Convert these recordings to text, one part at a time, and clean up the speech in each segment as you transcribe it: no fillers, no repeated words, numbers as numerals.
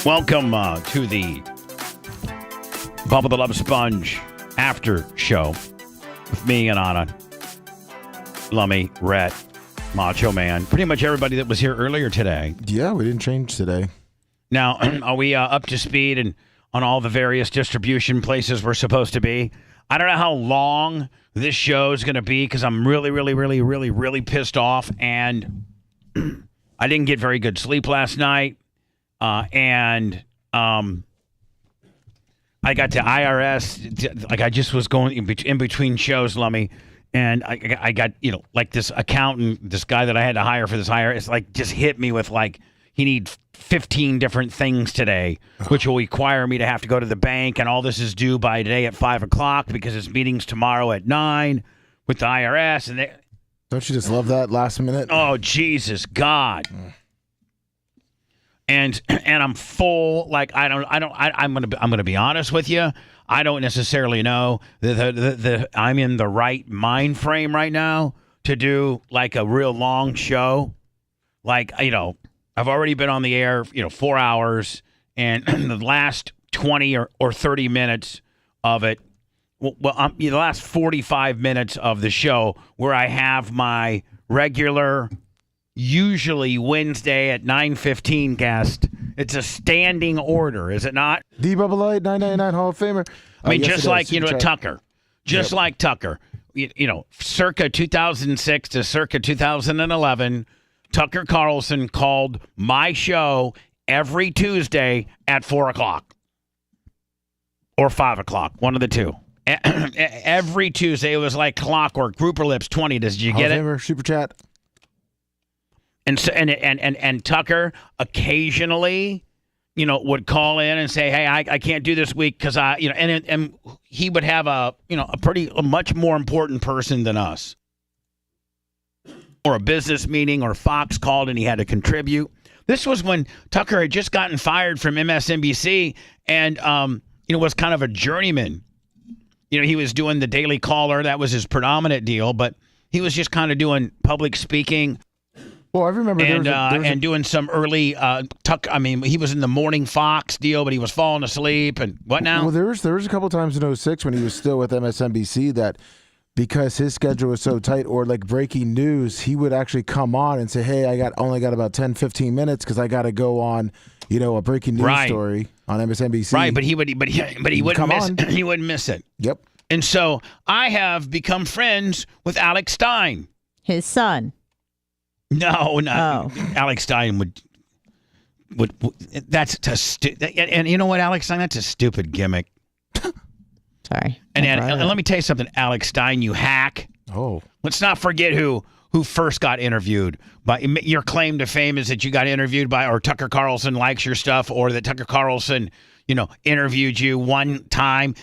Welcome to the Bubba the Love Sponge after show with me and Anna, Lummy, Rhett, Macho Man, pretty much everybody that was here earlier today. Yeah, we didn't change today. Now, are we up to speed and on all the various distribution places we're supposed to be? I don't know how long this show is going to be because I'm really pissed off, and I didn't get very good sleep last night. And I got to IRS, like I just was going in between shows, Lummy, and I got, like this accountant, this guy that I had to hire for this IRS, like just hit me with like, he needs 15 different things today, which will require me to have to go to the bank, and all this is due by today at 5 o'clock because his meeting's tomorrow at 9 with the IRS. And don't you just love that last minute? Oh, Jesus, God. And I'm full. Like I'm gonna be honest with you. I don't necessarily know that I'm in the right mind frame right now to do like a real long show. Like I've already been on the air 4 hours, and the last 20 or 30 minutes of it. Well, the last 45 minutes of the show where I have my regular, usually Wednesday at 9:15 guest. It's a standing order, is it not? The Bubba Light 999 Hall of Famer. I mean, yes, just like Tucker, like Tucker. Circa 2006 to circa 2011, Tucker Carlson called my show every Tuesday at 4 o'clock or 5 o'clock, one of the two. Every Tuesday, it was like clockwork. Grouper Lips 20. Did you get it? Famer, super chat. And so, and Tucker occasionally, would call in and say, "Hey, I can't do this week because and he would have a much more important person than us, or a business meeting, or Fox called and he had to contribute. This was when Tucker had just gotten fired from MSNBC and was kind of a journeyman. He was doing the Daily Caller. That was his predominant deal, but he was just kind of doing public speaking. Well, I remember and doing some early he was in the morning Fox deal, but he was falling asleep and what now? Well, there was a couple of times in 06 when he was still with MSNBC that because his schedule was so tight, or like breaking news, he would actually come on and say, "Hey, I only got about 10, 15 minutes because I got to go on, a breaking news story on MSNBC." Right, but he wouldn't miss it. Yep. And so I have become friends with Alex Stein, his son. No, not Alex Stein would that's and you know what, Alex Stein, that's a stupid gimmick. Sorry. And let me tell you something, Alex Stein, you hack. Oh. Let's not forget who first got interviewed. But your claim to fame is that you got interviewed by, or Tucker Carlson likes your stuff, or that Tucker Carlson, interviewed you one time.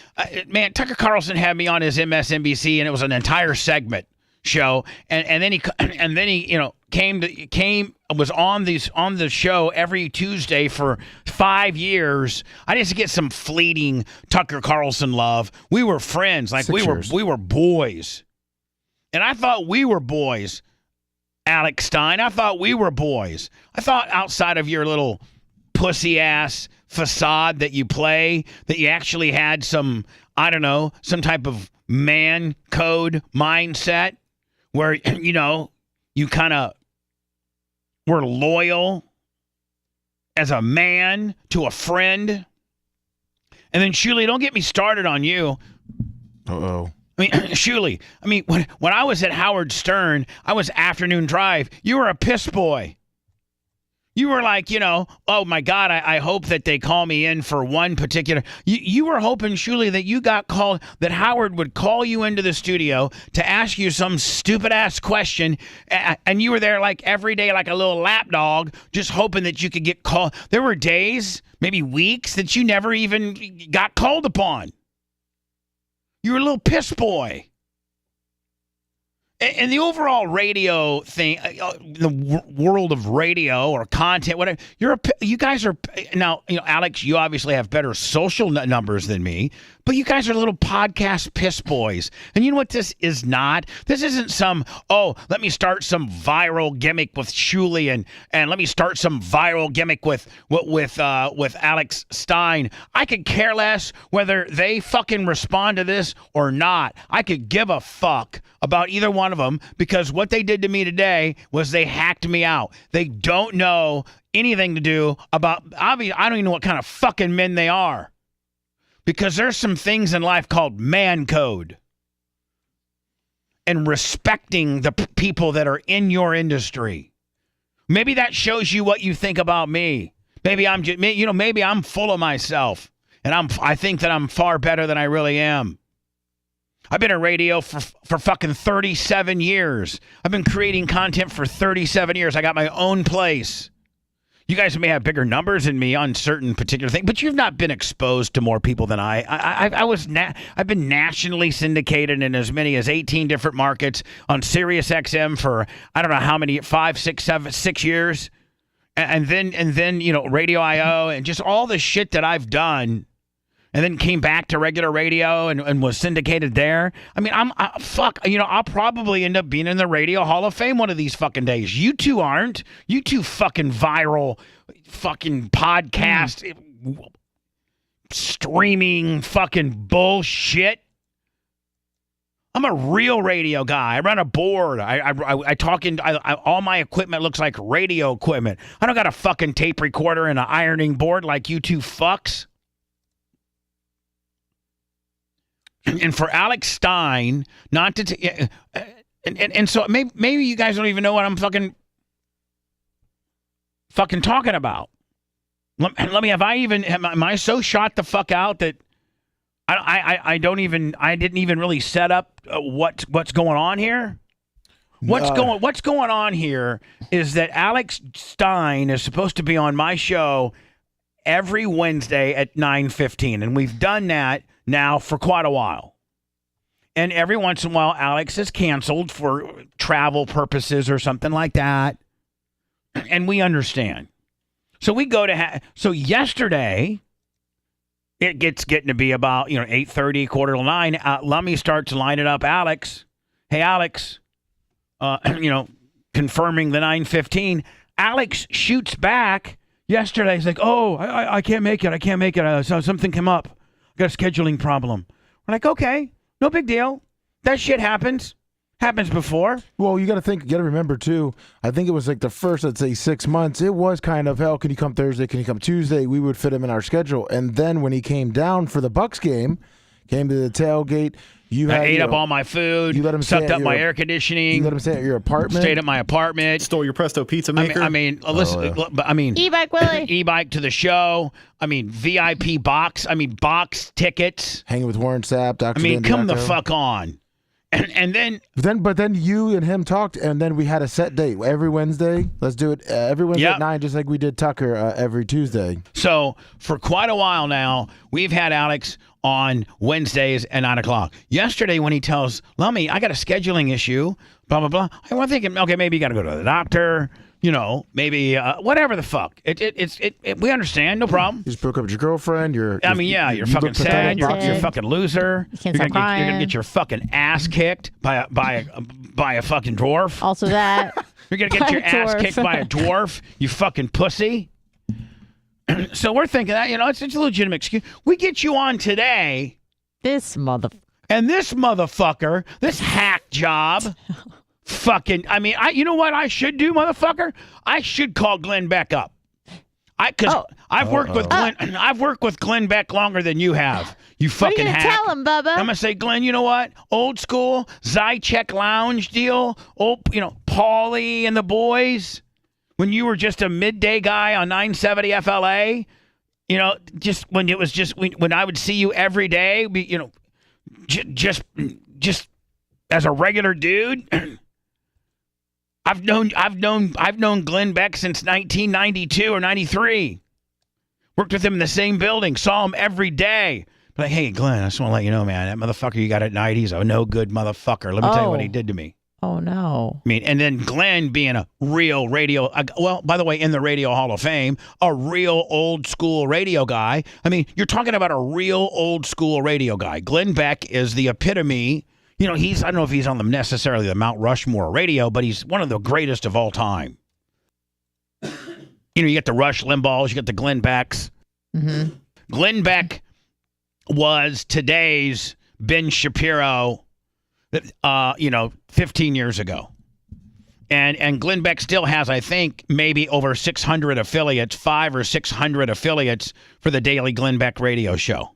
Man, Tucker Carlson had me on his MSNBC, and it was an entire segment show, and then he was on the show every Tuesday for 5 years. I just get some fleeting Tucker Carlson love. We were friends, like we were boys, and I thought we were boys. Alex Stein, I thought we were boys. I thought outside of your little pussy ass facade that you play, that you actually had some type of man code mindset. Where, you kind of were loyal as a man to a friend. And then, Shuli, don't get me started on you. Uh-oh. I mean, Shuli, when I was at Howard Stern, I was afternoon drive. You were a piss boy. You were like, oh, my God, I hope that they call me in for one particular. You were hoping, Shuli, that you got called, that Howard would call you into the studio to ask you some stupid-ass question, and you were there like every day like a little lapdog, just hoping that you could get called. There were days, maybe weeks, that you never even got called upon. You were a little piss boy. And the overall radio thing, the world of radio or content, whatever, you guys are now. Alex, you obviously have better social numbers than me, But you guys are little podcast piss boys. And you know what this is not? This isn't some, let me start some viral gimmick with Shuli and let me start some viral gimmick with Alex Stein. I could care less whether they fucking respond to this or not. I could give a fuck about either one of them because what they did to me today was they hacked me out. They don't know anything to do about, I don't even know what kind of fucking men they are. Because there's some things in life called man code and respecting the people that are in your industry. Maybe that shows you what you think about me. Maybe I'm full of myself and I think that I'm far better than I really am. I've been in radio for fucking 37 years. I've been creating content for 37 years. I got my own place. You guys may have bigger numbers than me on certain particular things, but you've not been exposed to more people than I've been nationally syndicated in as many as 18 different markets on Sirius XM for I don't know how many 5, 6, 7, 6 years, and then Radio IO and just all the shit that I've done, and then came back to regular radio and was syndicated there. I mean, I'll probably end up being in the Radio Hall of Fame one of these fucking days. You two aren't. You two fucking viral fucking podcast streaming fucking bullshit. I'm a real radio guy. I run a board. I talk in. All my equipment looks like radio equipment. I don't got a fucking tape recorder and an ironing board like you two fucks. And for Alex Stein not to, and so maybe you guys don't even know what I'm fucking talking about. Let me. Am I so shot the fuck out that I didn't even really set up what's going on here. What's going on here is that Alex Stein is supposed to be on my show every Wednesday at 9:15, and we've done that now for quite a while. And every once in a while, Alex is canceled for travel purposes or something like that. And we understand. So we go to so yesterday, it gets getting to be about 8:30, 8:45. Lummy starts lining up Alex. Hey, Alex, confirming the 9:15. Alex shoots back yesterday. He's like, I can't make it. I can't make it. So something came up. Got a scheduling problem. We're like, okay, no big deal. That shit happens. Happens before. Well, you got to remember too. I think it was like the first, let's say 6 months. It was kind of, hell, can you come Thursday? Can you come Tuesday? We would fit him in our schedule. And then when he came down for the Bucks game, came to the tailgate. I ate up all my food. You let him sucked up my air conditioning. You let him stay at your apartment. Stayed at my apartment. Stole your Presto pizza maker. Listen. E-bike Willie. E-bike to the show. VIP box. Box tickets. Hanging with Warren Sapp. Dr. Come the fuck on. And then you and him talked, and then we had a set date every Wednesday. Let's do it every Wednesday at 9, just like we did Tucker every Tuesday. So for quite a while now, we've had Alex on Wednesdays at 9 o'clock. Yesterday, when he tells Lummy, I got a scheduling issue, blah blah blah. I'm thinking, okay, maybe you got to go to the doctor. Maybe whatever the fuck. We understand, no problem. You just broke up with your girlfriend. You're fucking sad. You're a fucking loser. You're gonna get your fucking ass kicked by a fucking dwarf. Also that. You're gonna get your ass kicked by a dwarf. You fucking pussy. So we're thinking that it's a legitimate excuse. We get you on today. This motherfucker. And this motherfucker, this hack job. Fucking, you know what I should do, motherfucker? I should call Glenn Beck up. I've worked with Glenn. I've worked with Glenn Beck longer than you have. You fucking hack. What are you gonna tell him, Bubba? I'm gonna say, Glenn, you know what? Old school Zycheck Lounge deal. Paulie and the boys. When you were just a midday guy on 970 FLA. Just when it was when I would see you every day. Just as a regular dude. I've known Glenn Beck since 1992 or 93. Worked with him in the same building. Saw him every day. Like, hey, Glenn, I just want to let you know, man, that motherfucker you got at night, he's a no good motherfucker. Let me tell you what he did to me. Oh, no. I mean, and then Glenn being a real radio, well, by the way, in the Radio Hall of Fame, a real old school radio guy. I mean, you're talking about a real old school radio guy. Glenn Beck is the epitome. You know, I don't know if he's on necessarily the Mount Rushmore radio, but he's one of the greatest of all time. You know, you got the Rush Limbaughs, you got the Glenn Becks. Mm-hmm. Glenn Beck was today's Ben Shapiro, 15 years ago. And Glenn Beck still has, I think, maybe over 600 affiliates, 500 or 600 affiliates for the Daily Glenn Beck radio show.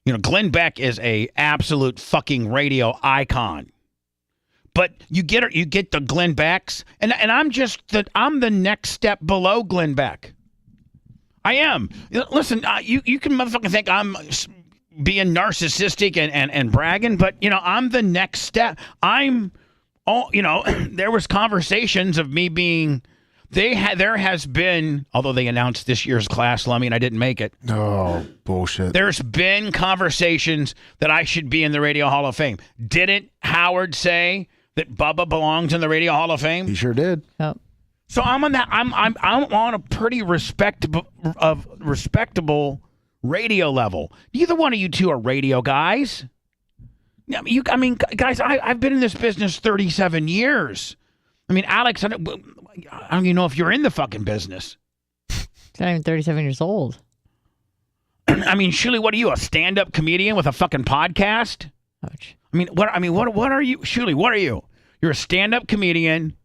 You know, Glenn Beck is a absolute fucking radio icon. But you get the Glenn Becks, and I'm I'm the next step below Glenn Beck. I am. Listen, you can motherfucking think I'm being narcissistic and bragging, but I'm the next step. There was conversations of me being. There has been, although they announced this year's class, Lummy, and I didn't make it. Oh, bullshit. There's been conversations that I should be in the Radio Hall of Fame. Didn't Howard say that Bubba belongs in the Radio Hall of Fame? He sure did. Yep. So I'm on that. I'm on a pretty respectable radio level. Neither one of you two are radio guys. I mean, guys, I've been in this business 37 years. I mean, Alex, I don't even know if you're in the fucking business. He's not even 37 years old. I mean, Shuli, what are you, a stand-up comedian with a fucking podcast? Ouch. What are you, Shuli? What are you? You're a stand-up comedian,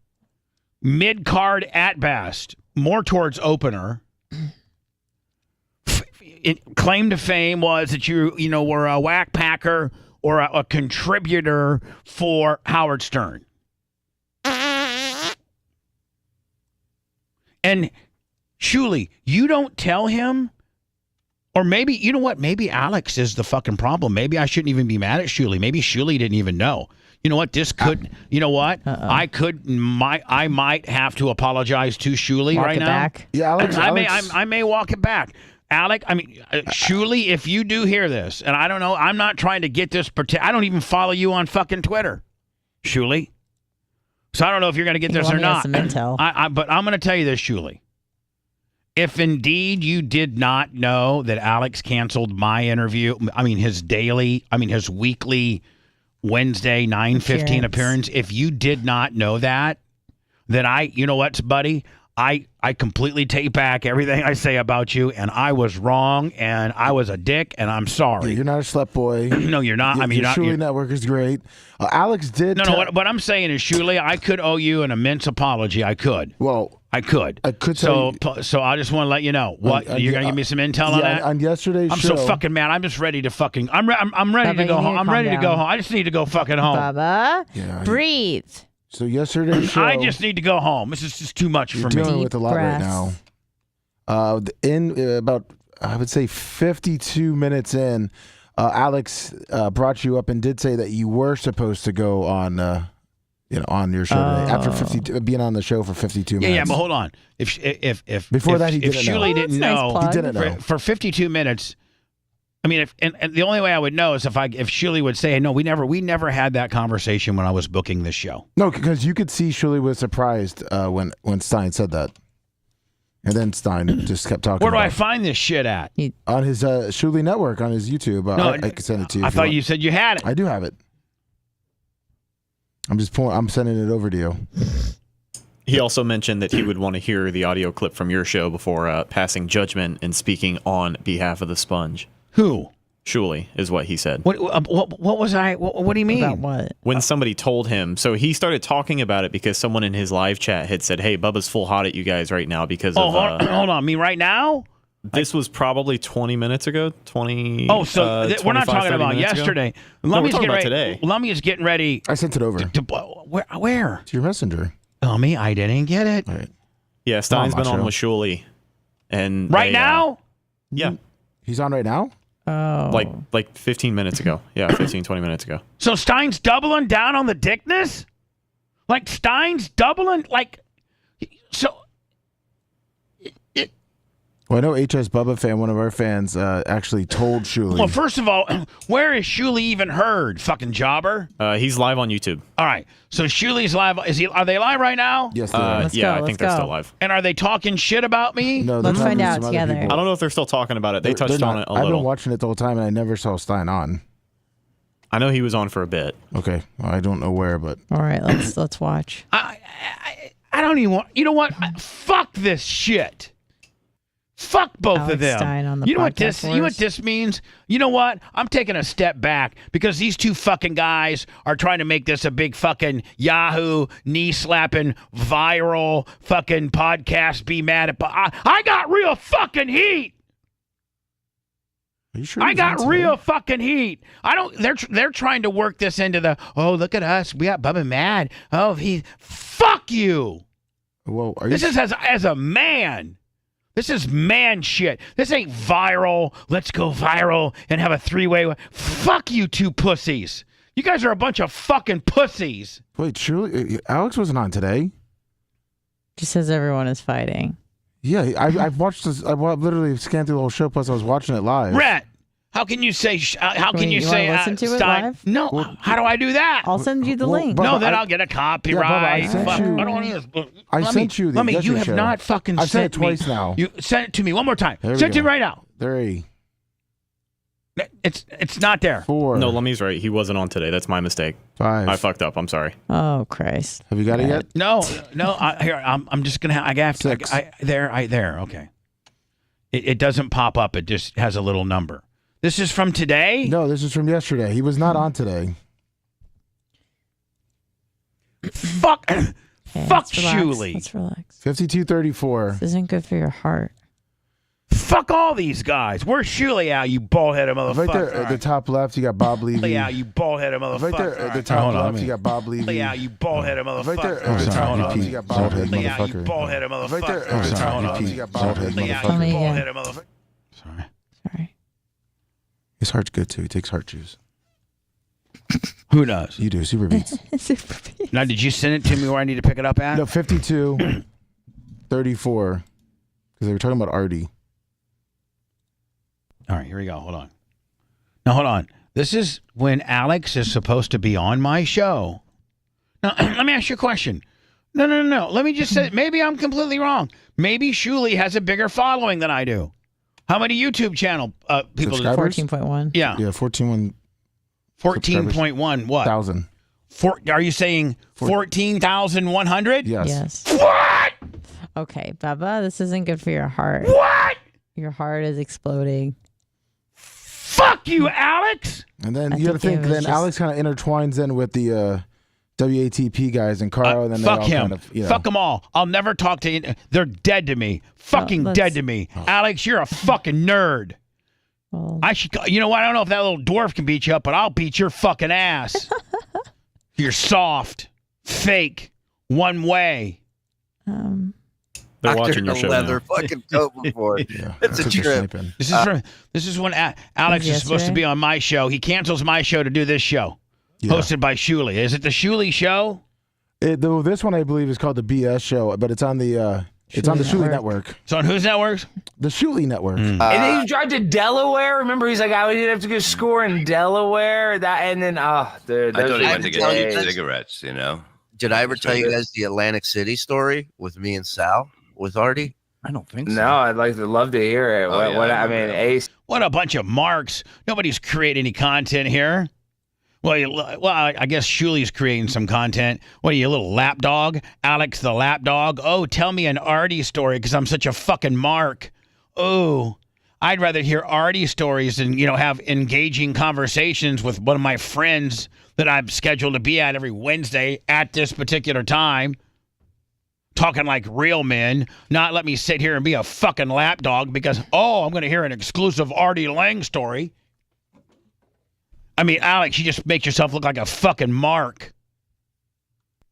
mid-card at best, more towards opener. Claim to fame was that you were a whack packer or a contributor for Howard Stern. And Shuli, you don't tell him, or maybe, you know what? Maybe Alex is the fucking problem. Maybe I shouldn't even be mad at Shuli. Maybe Shuli didn't even know. You know what? This could, you know what? I might have to apologize to Shuli right now. Back. Yeah, Alex. I may walk it back. Alec, Shuli, if you do hear this, and I don't know, I'm not trying to get this, I don't even follow you on fucking Twitter, Shuli. So I don't know if you're going to get this or not. Some intel. But I'm going to tell you this, Shuli. If indeed you did not know that Alex canceled my interview, his weekly Wednesday 9:15 appearance, if you did not know that, then you know what, buddy? I completely take back everything I say about you, and I was wrong, and I was a dick, and I'm sorry. Yeah, you're not a slut boy. No, you're not. Your Shuli network is great. Alex did. What I'm saying is, Shuli, I could owe you an immense apology. I could. Well, I could. So I just want to let you know. What you're gonna give me some intel on that? On yesterday's show. I'm so fucking mad. I'm just ready to fucking. I'm ready to go home. I'm ready to go home. I just need to go fucking home. Bubba, breathe. So yesterday's show. I just need to go home. This is just too much for me. You're dealing with a lot right now. In about, I would say 52 minutes in, Alex brought you up and did say that you were supposed to go on, on your show today after being on the show for 52 minutes. Yeah, but hold on. If Shuli didn't know, he didn't know for 52 minutes. I mean, and the only way I would know is if Shuli would say, "No, we never had that conversation when I was booking this show." No, because you could see Shuli was surprised when Stein said that, and then Stein just kept talking. Where do I find this shit at? On his Shuli network on his YouTube. No, I can send it to you. I thought you said you had it. I do have it. I'm sending it over to you. He also mentioned that he would want to hear the audio clip from your show before passing judgment and speaking on behalf of the Sponge. Who? Shuli is what he said. What was I? What do you mean? About what? When somebody told him, so he started talking about it because someone in his live chat had said, "Hey, Bubba's full hot at you guys right now because of." Hold on, me right now? This was probably 20 minutes ago. 20. Oh, so we're not talking about yesterday. No, we're talking about today. Lummy is getting ready. I sent it over. Where? To your messenger. Lummy, I didn't get it. All right. Yeah, Stein's been on with Shuli, and now. Yeah. He's on right now? Oh. Like 15 minutes ago. Yeah, 15, 20 minutes ago. So Stein's doubling down on the dickness? Like Stein's doubling, like, so. Well, I know HS Bubba fan, one of our fans, actually told Shuli. Well, first of all, where is Shuli even heard? Fucking jobber. He's live on YouTube. All right. So Shuli's live. Are they live right now? Yes, they are. I think they're still live. And are they talking shit about me? No, let's find out together. I don't know if they're still talking about it. They touched on it a little. I've been watching it the whole time, and I never saw Stein on. I know he was on for a bit. Okay, well, I don't know where, but all right, let's watch. I don't even want. You know what? Fuck this shit. Fuck both Alex of them. Stein on the You know what podcast this means? You know what? I'm taking a step back because these two fucking guys are trying to make this a big fucking Yahoo knee slapping viral fucking podcast. Be mad at. I got real fucking heat. are you sure I got real fucking heat. I don't. They're trying to work this into the. Oh, look at us. We got Bubba mad. Oh, fuck you. Well, This is as a man. This is man shit. This ain't viral. Let's go viral and have a three-way. Fuck you two pussies. You guys are a bunch of fucking pussies. Wait, Shuli, Alex wasn't on today. Just says everyone is fighting. Yeah, I've watched this. I literally scanned through the whole show. Plus, I was watching it live. Rhett, how can you say? How can you say? Listen to it Stein? live? No. How do I do that? I'll send you the link. Bubba, No, then I'll get a copyright. I sent Fuck, you- I don't want to. I sent you the Let me. You yesterday have show. not fucking I've sent it me. twice now. You sent it to me one more time. There we Send it to go. me right now. 3, It's not there. 4. No, Lummy's right. He wasn't on today. That's my mistake. 5. I fucked up. I'm sorry. Oh Christ! Have you got it yet? No. Here, I'm just gonna. I have to. 6. There. Okay. It doesn't pop up. It just has a little number. This is from today. No, this is from yesterday. He was not on today. Fuck. Okay, Fuck let's relax. Shuli. Let's relax. 52-34. This isn't good for your heart. Fuck all these guys. Where's Shuli at, you bald-headed motherfucker? Right there at the top left, you got Bob Levy. Shuli out, you bald-headed motherfucker. Right there at the All top hold on, left, let you me- got Bob Levy. Shuli out, you bald-headed motherfucker. Right there at the Sorry, top hold left, on. you got Bob Head Shuli out, you motherfucker. bald-headed motherfucker. Right there at the Sorry, top hold on. left, you got Bob Head Shuli out, Tell me you again. bald-headed motherfucker. Sorry. Sorry. His heart's good too. He takes heart juice. Who does? You do. Super Beats. Super beat. Now, did you send it to me where I need to pick it up at? No, 52-34. Because they were talking about Artie. All right, here we go. Hold on. Now, hold on. This is when Alex is supposed to be on my show. Now, let me ask you a question. No. Let me just say, maybe I'm completely wrong. Maybe Shuli has a bigger following than I do. How many YouTube channel people? Subscribers? 14.1. Yeah, Yeah, 14,100. 14.1. What? Are you saying 14,100? Yes. Yes. What? Okay, Bubba, this isn't good for your heart. What? Your heart is exploding. Fuck you, Alex. And then I you got to think think, it was then just- Alex kind of intertwines in with the WATP guys and Carl. And then Fuck they all him. Kind of, you know. Fuck them all. I'll never talk to you. They're dead to me. Fucking let's- dead to me. Alex, you're a fucking nerd. Well, I should. You know what? I don't know if that little dwarf can beat you up, but I'll beat your fucking ass. You're soft, fake, one way. They're watching your show leather now. fucking coat before. Yeah, It's a took your trip. sniping. This is when Alex is supposed to yesterday? be on my show. He cancels my show to do this show, Yeah. hosted by Shuli. Is it the Shuli show? Though this one I believe is called the BS show, but it's on the Shuli Network. It's on whose networks? The Shuli Network. And then he drive to Delaware. Remember, he's like, "I didn't have to go score in Delaware." Dude, I thought he those went to get days. cheap cigarettes, you know? Did I ever tell you guys the Atlantic City story with me and Sal with Artie? I don't think so. No, I'd love to hear it. Oh, yeah, I remember that. Ace. What a bunch of marks. Nobody's creating any content here. Well, I guess Shuli's creating some content. What are you, a little lapdog? Alex the lapdog? Oh, tell me an Artie story because I'm such a fucking mark. Oh, I'd rather hear Artie stories and, have engaging conversations with one of my friends that I'm scheduled to be at every Wednesday at this particular time. Talking like real men, not let me sit here and be a fucking lapdog because, I'm going to hear an exclusive Artie Lang story. I mean, Alex, you just make yourself look like a fucking mark.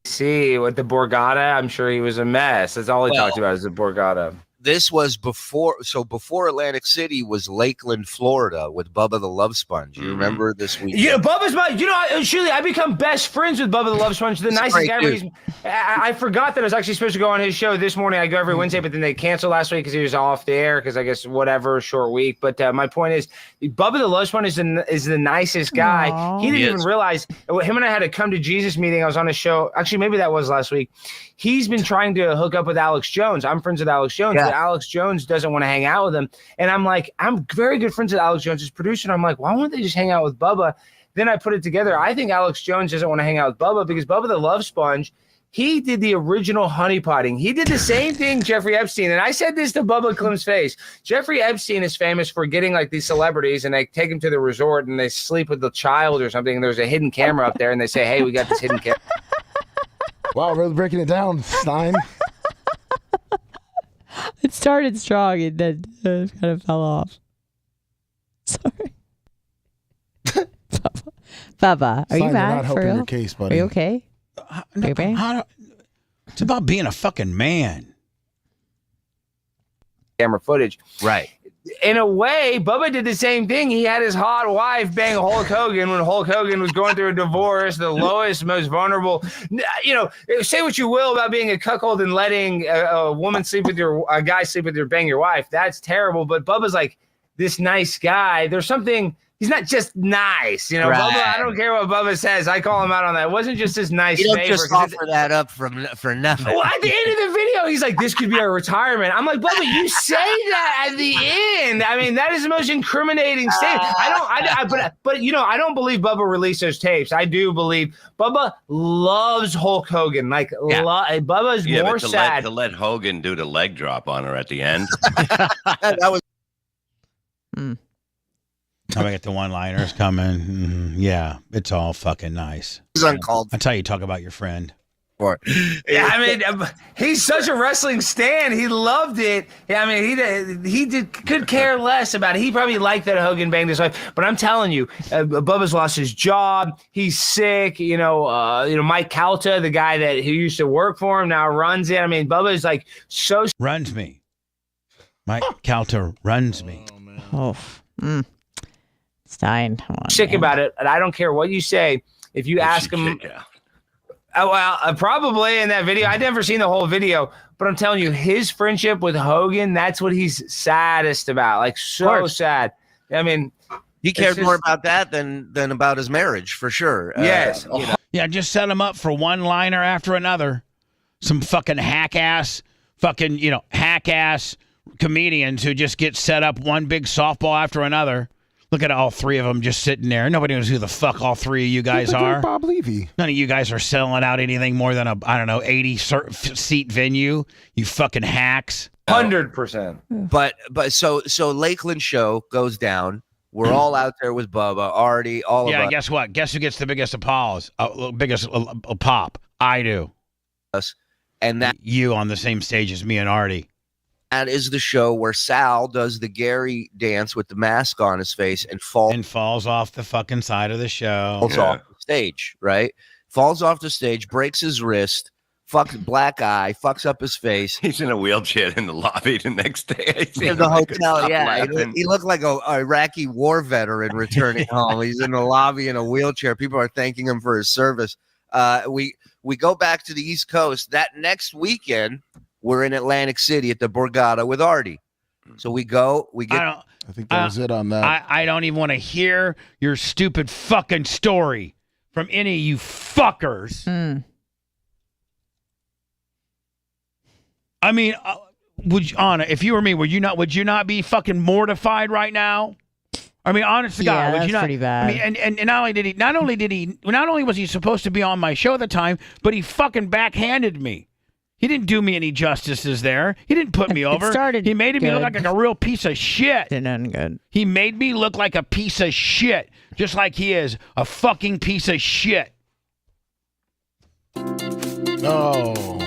See, with the Borgata, I'm sure he was a mess. That's all he talked about is the Borgata. this was before. So before Atlantic City was Lakeland, Florida, with Bubba the Love Sponge. You remember this week? Yeah, Bubba's my. Shuli, I become best friends with Bubba the Love Sponge, the nicest guy. I forgot that I was actually supposed to go on his show this morning. I go every Wednesday, but then they canceled last week because he was off the air because I guess whatever, short week. But my point is, Bubba the Love Sponge is the nicest guy. Aww. He didn't even realize. Him and I had a come to Jesus meeting. I was on a show. Actually, maybe that was last week. He's been trying to hook up with Alex Jones. I'm friends with Alex Jones, but Alex Jones doesn't want to hang out with him. And I'm like, I'm very good friends with Alex Jones, his producer. And I'm like, why wouldn't they just hang out with Bubba? Then I put it together. I think Alex Jones doesn't want to hang out with Bubba because Bubba the Love Sponge, he did the original honeypotting. He did the same thing Jeffrey Epstein. And I said this to Bubba Clem's face. Jeffrey Epstein is famous for getting like these celebrities and they take them to the resort and they sleep with the child or something. And there's a hidden camera up there and they say, hey, we got this hidden camera. Wow, really breaking it down, Stein. It started strong and then kind of fell off. Sorry. Bubba, are Stein, you you're mad not for helping real? your case, Are buddy. you okay? It's about being a fucking man. Camera footage. Right. In a way, Bubba did the same thing. He had his hot wife bang Hulk Hogan when Hulk Hogan was going through a divorce, the lowest, most vulnerable. Say what you will about being a cuckold and letting a woman sleep with a guy sleep with bang your wife. That's terrible. But Bubba's like this nice guy. There's something. He's not just nice, Right. Bubba, I don't care what Bubba says. I call him out on that. It wasn't just his nice favor. You don't just offer that up for nothing. Well, at the end of the video, he's like, this could be our retirement. I'm like, Bubba, you say that at the end. I mean, that is the most incriminating statement. I don't believe Bubba released those tapes. I do believe Bubba loves Hulk Hogan. Like, Bubba's more sad. To let Hogan do the leg drop on her at the end. That was. Now I get the one-liners coming. Yeah, it's all fucking nice. He's uncalled. That's how you talk about your friend. Yeah, I mean, he's such a wrestling stan. He loved it. Yeah, I mean, he could care less about it. He probably liked that Hogan banged his wife. But I'm telling you, Bubba's lost his job. He's sick. Mike Calta, the guy who used to work for him, now runs it. I mean, Bubba's like so runs me. Mike Calta runs me. Oh, Stein, come on, sick about it, and I don't care what you say. If you ask him, probably in that video. I'd never seen the whole video, but I'm telling you, his friendship with Hogan, that's what he's saddest about. Like, so sad. I mean, he cared more about that than about his marriage, for sure. Yes. Yeah, just set him up for one liner after another. Some fucking hack ass comedians who just get set up one big softball after another. Look at all three of them just sitting there. Nobody knows who the fuck all three of you guys are. Bob Levy. None of you guys are selling out anything more than 80-seat venue. You fucking hacks. 100%. But so Lakeland show goes down. We're all out there with Bubba, Artie, all of us. Yeah, guess what? Guess who gets the biggest applause? Biggest pop? I do. Us. And that you on the same stage as me and Artie. That is the show where Sal does the Gary dance with the mask on his face and falls off the fucking side of the show. Falls off the stage, right? Falls off the stage, breaks his wrist, black eye, fucks up his face. He's in a wheelchair in the lobby the next day. In the hotel, yeah. He looked like a Iraqi war veteran returning home. He's in the lobby in a wheelchair. People are thanking him for his service. We go back to the East Coast. That next weekend, we're in Atlantic City at the Borgata with Artie. So we get. I think that was it on that. I don't even want to hear your stupid fucking story from any of you fuckers. I mean, Anna, if you were me, would you not be fucking mortified right now? I mean, honest to God, would you not? Pretty bad. I mean, and not only was he supposed to be on my show at the time, but he fucking backhanded me. He didn't do me any justices there. He didn't put me over. He made me look like a real piece of shit. Didn't good. He made me look like a piece of shit, just like he is a fucking piece of shit. Oh.